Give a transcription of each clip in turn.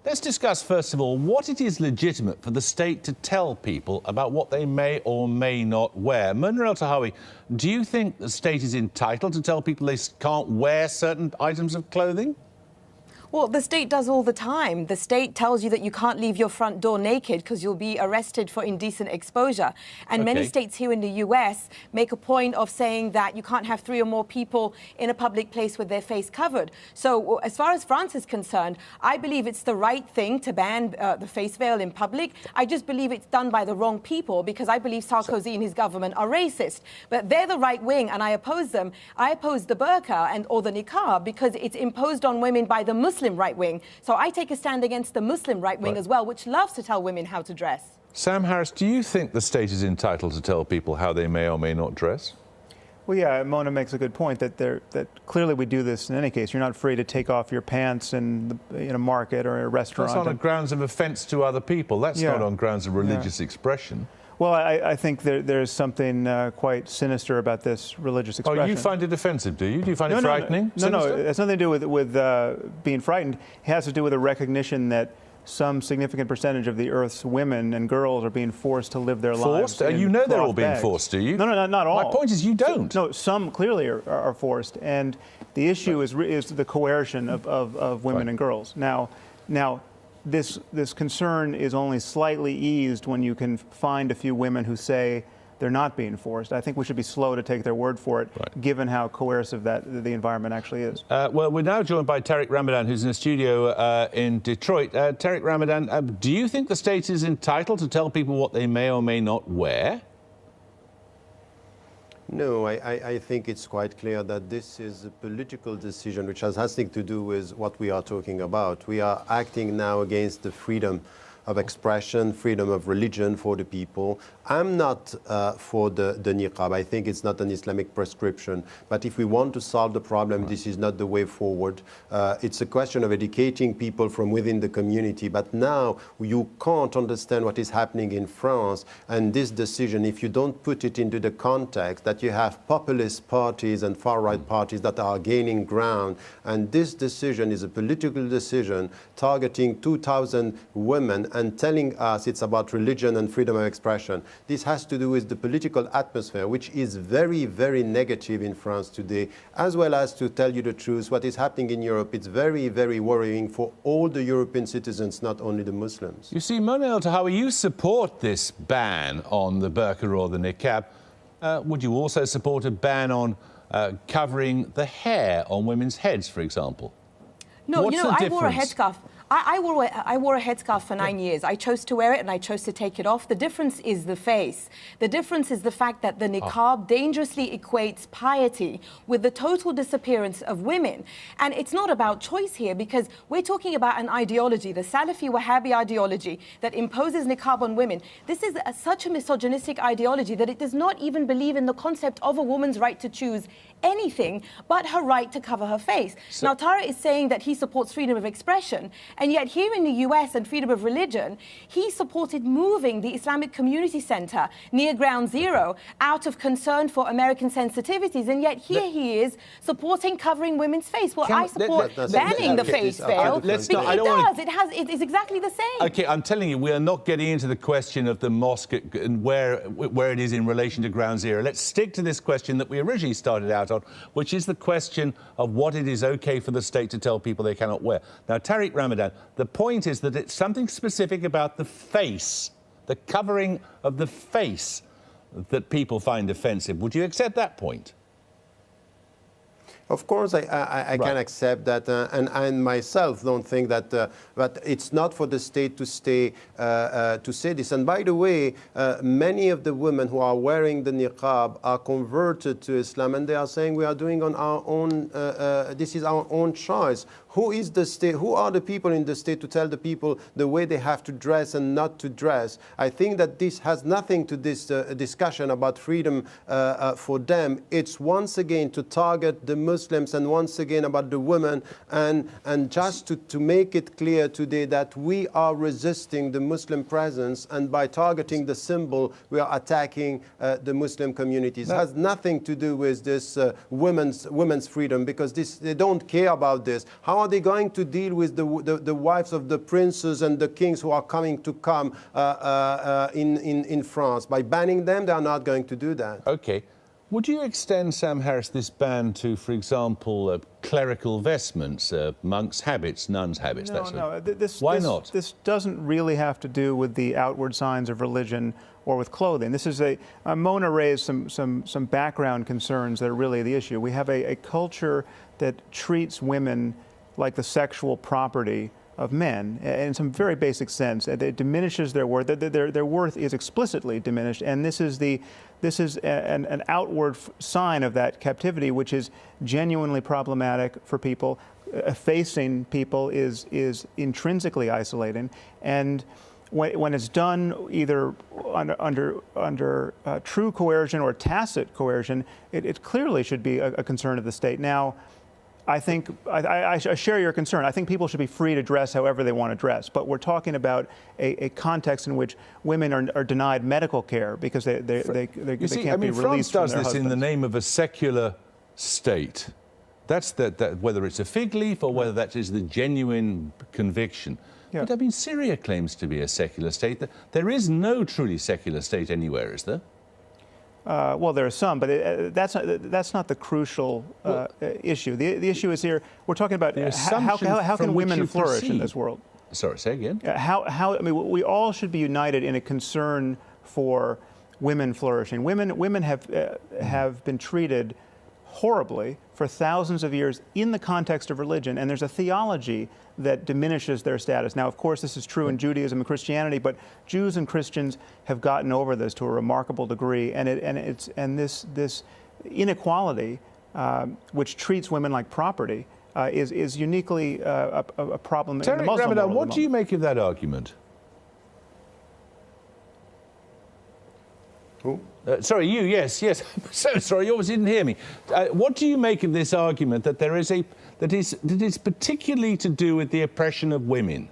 Let's discuss, first of all, what it is legitimate for the state to tell people about what they may or may not wear. Mona El-Tahawy, do you think the state is entitled to tell people they can't wear certain items of clothing? Well, the state does all the time. The state tells you that you can't leave your front door naked because you'll be arrested for indecent exposure. And many states here in the US make a point of saying that you can't have 3 or more people in a public place with their face covered. So as far as France is concerned, I believe it's the right thing to ban the face veil in public. I just believe it's done by the wrong people because I believe Sarkozy and his government are racist. But they're the right wing and I oppose them. I oppose the burqa or the niqab because it's imposed on women by the Muslim right wing. So I take a stand against the Muslim right wing as well, which loves to tell women how to dress. Sam Harris, do you think the state is entitled to tell people how they may or may not dress? Well, yeah, Mona makes a good point that clearly we do this in any case. You're not free to take off your pants in a market or a restaurant. That's on grounds of offence to other people. That's not on grounds of religious expression. Well, I think there's something quite sinister about this religious expression. Oh, you find it offensive, do you? Do you find it frightening? No, it has nothing to do with being frightened. It has to do with a recognition that some significant percentage of the Earth's women and girls are being forced to live their lives. Forced? You know they're all being forced, do you? No, not all. My point is you don't. No, some clearly are forced, and the issue is the coercion of women and girls. Now, this concern is only slightly eased when you can find a few women who say they're not being forced. I think we should be slow to take their word for it, given how coercive the environment actually is. Well, we're now joined by Tariq Ramadan, who's in a studio in Detroit. Tariq Ramadan, do you think the state is entitled to tell people what they may or may not wear? No, I think it's quite clear that this is a political decision which has nothing to do with what we are talking about. We are acting now against the freedom of expression, freedom of religion for the people. I'm not for the niqab. I think it's not an Islamic prescription. But if we want to solve the problem, this is not the way forward. It's a question of educating people from within the community. But now you can't understand what is happening in France. And this decision, if you don't put it into the context that you have populist parties and far-right parties that are gaining ground. And this decision is a political decision targeting 2,000 women and telling us it's about religion and freedom of expression. This has to do with the political atmosphere, which is very, very negative in France today, as well as, to tell you the truth, what is happening in Europe. It's very, very worrying for all the European citizens, not only the Muslims. You see, Mona El-Tahawy, you support this ban on the burqa or the niqab. Would you also support a ban on covering the hair on women's heads, for example? No, What's the I wore a headscarf. I wore a headscarf for 9 years. I chose to wear it and I chose to take it off. The difference is the face. The difference is the fact that the niqab dangerously equates piety with the total disappearance of women. And it's not about choice here because we're talking about an ideology, the Salafi Wahhabi ideology that imposes niqab on women. This is such a misogynistic ideology that it does not even believe in the concept of a woman's right to choose anything but her right to cover her face. Now, Tara is saying that he supports freedom of expression, and yet here in the US and freedom of religion, he supported moving the Islamic Community Center near Ground Zero out of concern for American sensitivities, and yet here he is supporting covering women's face. Well, I support banning the face veil because it is exactly the same. Okay, I'm telling you, we are not getting into the question of the mosque and where it is in relation to Ground Zero. Let's stick to this question that we originally started out on, which is the question of what it is okay for the state to tell people they cannot wear. Now, Tariq Ramadan, the point is that it's something specific about the face, the covering of the face, that people find offensive. Would you accept that point? Of course, I can accept that, and I myself don't think that, but it's not for the state to say this. And by the way, many of the women who are wearing the niqab are converted to Islam, and they are saying we are doing on our own. This is our own choice. Who is the state? Who are the people in the state to tell the people the way they have to dress and not to dress? I think that this has nothing to this discussion about freedom for them. It's once again to target the Muslims Muslims and once again about the women, and just to make it clear today that we are resisting the Muslim presence, and by targeting the symbol, we are attacking the Muslim communities. It has nothing to do with this women's freedom, because they don't care about this. How are they going to deal with the wives of the princes and the kings who are coming to come in France? By banning them, they are not going to do that. Okay. Would you extend, Sam Harris, this ban to, for example, clerical vestments, monks' habits, nuns' habits? No. Why not? This doesn't really have to do with the outward signs of religion or with clothing. This is Mona raised some background concerns that are really the issue. We have a culture that treats women like the sexual property of men in some very basic sense. It diminishes their worth. Their worth is explicitly diminished, and this is an outward sign of that captivity, which is genuinely problematic for people. Effacing people is intrinsically isolating, and when it's done either under true coercion or tacit coercion, it clearly should be a concern of the state. Now, I think I share your concern. I think people should be free to dress however they want to dress, but we're talking about a context in which women are denied medical care because they can't be released from their husbands. France does this in the name of a secular state. That's whether it's a fig leaf or whether that is the genuine conviction. Yeah. But I mean, Syria claims to be a secular state. There is no truly secular state anywhere, is there? Well, there are some, but that's not the crucial issue. The issue is here. We're talking about how can women flourish in this world. Sorry, say again. I mean, we all should be united in a concern for women flourishing. Women have been treated horribly for thousands of years in the context of religion, and there's a theology that diminishes their status. Now, of course, this is true in Judaism and Christianity, but Jews and Christians have gotten over this to a remarkable degree, and this inequality, which treats women like property, is uniquely a problem in the Muslim world. What do you make of that argument? Who? Sorry, you, yes. I'm so sorry, you obviously didn't hear me. What do you make of this argument that there is that is particularly to do with the oppression of women?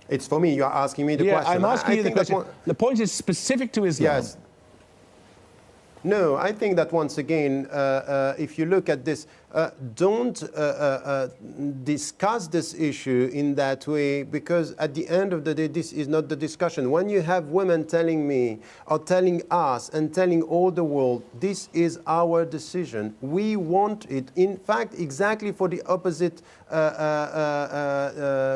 It's for me, you're asking me the question. I'm asking you the question. The point is specific to Islam. Yes. No, I think that once again, if you look at this, don't discuss this issue in that way, because at the end of the day, this is not the discussion. When you have women telling me or telling us and telling all the world, this is our decision, we want it, in fact, exactly for the opposite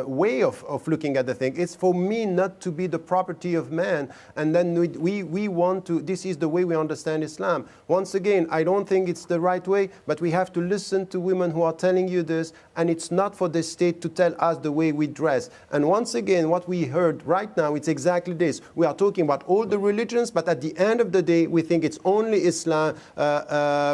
way of looking at the thing. It's for me not to be the property of man, and then we want to, this is the way we understand Islam. Once again, I don't think it's the right way, but we have to listen to women who are telling you this, and it's not for the state to tell us the way we dress. And once again, what we heard right now, it's exactly this. We are talking about all the religions, but at the end of the day, we think it's only Islam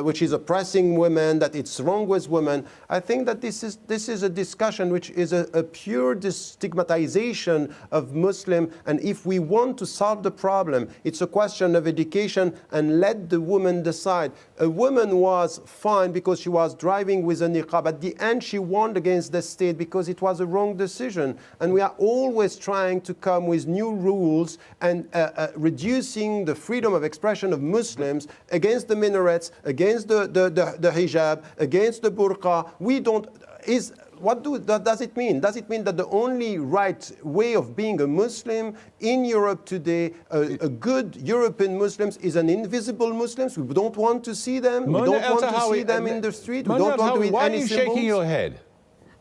which is oppressing women, that it's wrong with women. I think that this is a discussion which is a pure stigmatization of Muslim, and if we want to solve the problem, it's a question of education and let the woman decide. A woman was fined because she was driving with a niqab. At the end, she won against the state because it was a wrong decision. And we are always trying to come with new rules and reducing the freedom of expression of Muslims against the minarets, against the hijab, against the burqa. What does it mean? Does it mean that the only right way of being a Muslim in Europe today, a good European Muslims, is an invisible Muslims? We don't want to see them. We don't want to see them in the street. We don't want to read any symbols. Why are you shaking your head?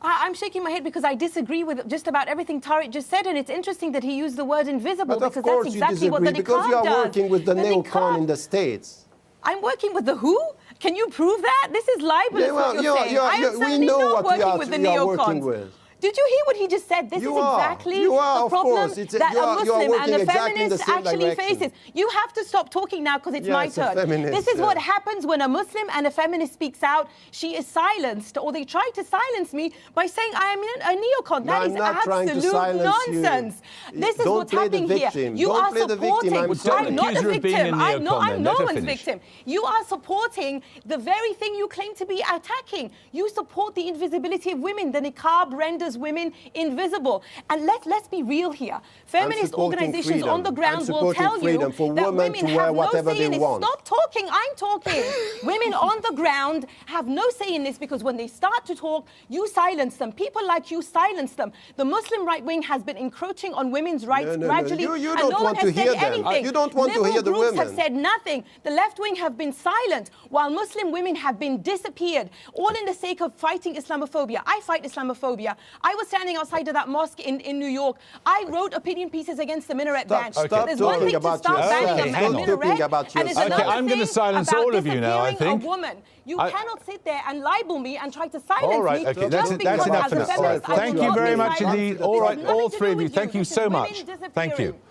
I'm shaking my head because I disagree with just about everything Tariq just said, and it's interesting that he used the word invisible, but because that's exactly what the niqab does. Because you are working with the neocon in the States. I'm working with the who? Can you prove that? This is libelous what you're saying. I am certainly not working with the neocons. Did you hear what he just said? This You is are. exactly You are, the of problem course. that You a are Muslim working and a exactly in the feminist same actually direction. faces. You have to stop talking now because it's Yeah, my it's a turn. feminist, This is yeah. what happens when a Muslim and a feminist speaks out. She is silenced, or they try to silence me by saying I am a neocon. No, That I'm is not trying to absolute silence you. nonsense. This is Don't what's play the happening here. victim. You Don't are play the victim. supporting. I'm sorry. I'm not Accuse a her of being a victim. I'm neocon then. no Let her one's finish. victim. You are supporting the very thing you claim to be attacking. You support the invisibility of women. The niqab renders women invisible. And let's be real here. Feminist supporting organizations on the freedom. ground I'm will supporting tell you freedom for that women women to wear have no whatever say in they this. want. Stop talking. I'm talking. Women on the ground have no say in this because when they start to talk, you silence them. People like you silence them. The Muslim right wing has been encroaching on women's rights no. gradually, You and don't no one want has to hear said them. anything. You don't want to Liberal hear the groups have women. said nothing. The left wing have been silent, while Muslim women have been disappeared, all in the sake of fighting Islamophobia. I fight Islamophobia. I was standing outside of that mosque in New York. I wrote opinion pieces against the minaret ban. Stop There's one talking thing to about start yourself. banning Okay, a hang on. minaret, Talking about and it's yourself. another Okay, I'm gonna thing silence about all of you now, I disappearing think. a woman. You I- cannot sit there and libel me and try to silence All right, me okay, just that's because enough as for a now. feminist, I will Thank you not very be much silenced. indeed. This All has right, nothing all to three do of you, with thank you This is so women much. Thank you. disappearing.